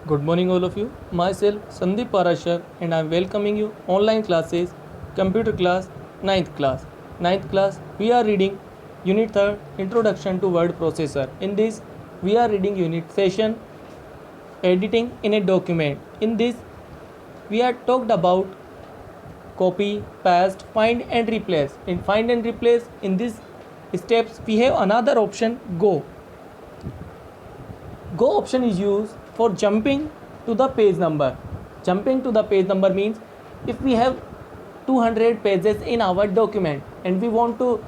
Good morning all of you. Myself Sandeep Parashar and I am welcoming you online classes, computer class, ninth class. Ninth class we are reading Unit 3 Introduction to Word Processor. In this we are reading Unit Session Editing in a Document. In this we are talked about copy, paste, find and replace. In find and replace in these steps we have another option go. Go option is used for jumping to the page number. Jumping to the page number means if we have 200 pages in our document and we want to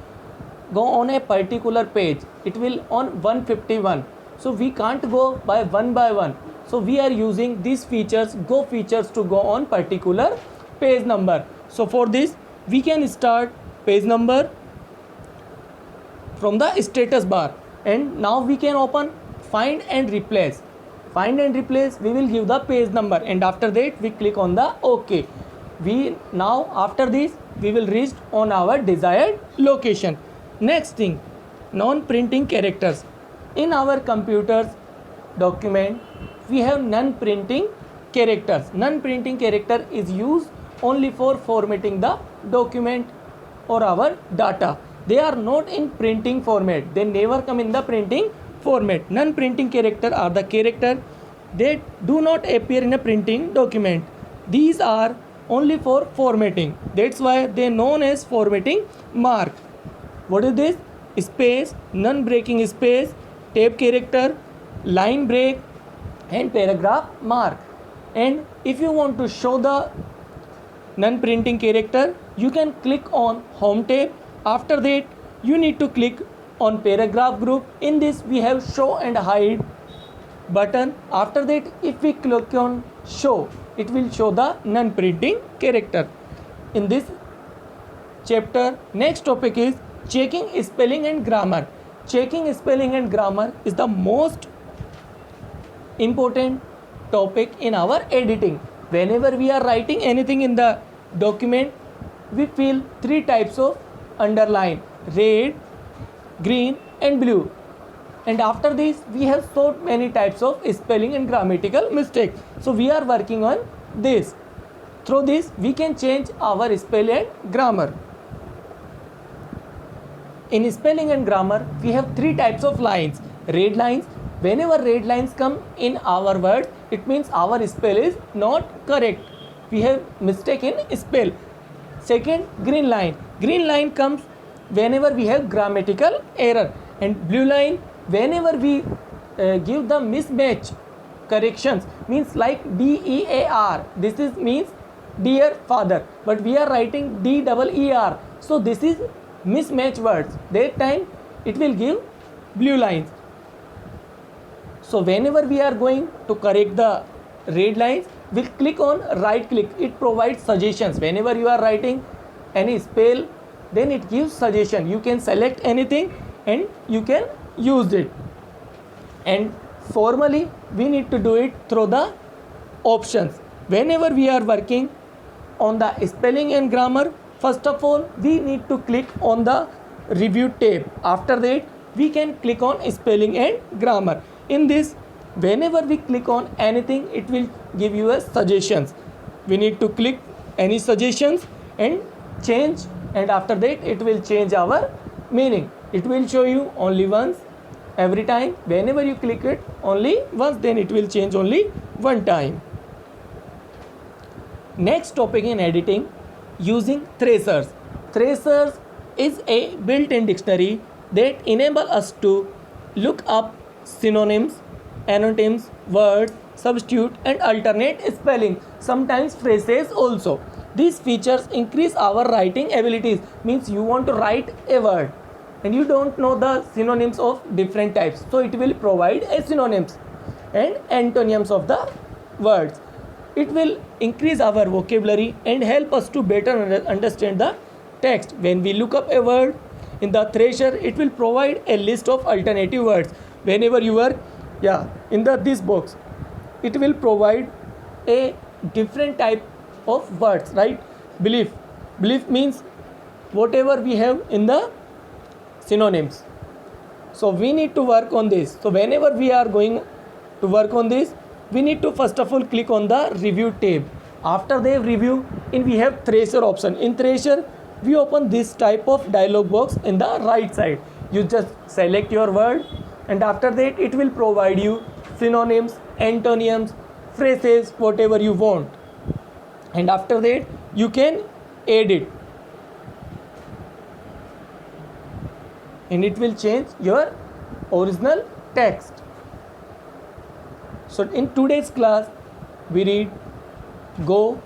go on a particular page, it will on 151. So we can't go by one. So we are using these features, go features, to go on particular page number. So for this we can start page number from the status bar, and now we can open find and replace. Find and replace we will give the page number, and after that we click on the OK. We now after this we will reach on our desired location. Next thing, non-printing characters. In our computer's document we have non-printing characters. Non-printing character is used only for formatting the document or our data. They are not in printing format. They never come in the printing format. Non-printing character are the character that do not appear in a printing document. These are only for formatting. That's why they are known as formatting mark. What is this? Space, non-breaking space, tab character, line break and paragraph mark. And if you want to show the non-printing character, you can click on home tab. After that you need to click on paragraph group. In this we have show and hide button. After that if we click on show, it will show the non-printing character. In this chapter next topic is checking spelling and grammar. Checking spelling and grammar is the most important topic in our editing. Whenever we are writing anything in the document, we feel three types of underline: red, green and blue. And after this we have so many types of spelling and grammatical mistakes. So we are working on this. Through this we can change our spelling and grammar. In spelling and grammar we have three types of lines. Red lines. Whenever red lines come in our word, it means our spell is not correct. We have mistake in spell. Second, green line. Green line comes whenever we have grammatical error. And blue line, whenever we give the mismatch corrections, means like DEAR. This is means dear father, but we are writing DEER. So this is mismatch words. That time it will give blue lines. So whenever we are going to correct the red lines, we'll click on right click. It provides suggestions. Whenever you are writing any spell, then it gives suggestion. You can select anything and you can use it. And formally we need to do it through the options. Whenever we are working on the spelling and grammar, first of all we need to click on the review tab. After that we can click on spelling and grammar. In this, whenever we click on anything, it will give you a suggestions. We need to click any suggestions and change, and after that it will change our meaning. It will show you only once every time. Whenever you click it only once, then it will change only one time. Next topic in editing, using tracers. Tracers is a built-in dictionary that enable us to look up synonyms, antonyms, words, substitute and alternate spelling, sometimes phrases also. These features increase our writing abilities. Means you want to write a word and you don't know the synonyms of different types, so it will provide a synonyms and antonyms of the words. It will increase our vocabulary and help us to better understand the text. When we look up a word in the tracer, it will provide a list of alternative words. Whenever you are in this box, it will provide a different type of words, right? Belief means whatever we have in the synonyms. So we need to work on this. So whenever we are going to work on this, we need to first of all click on the review tab. After the review, we have Thrasher option. In Thrasher, we open this type of dialog box in the right side. You just select your word, and after that it will provide you synonyms, antonyms, phrases, whatever you want, and after that you can edit, and it will change your original text. So in today's class we read Go,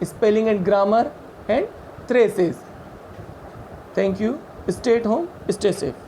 spelling and grammar, and Thrasher. Thank you. Stay at home, stay safe.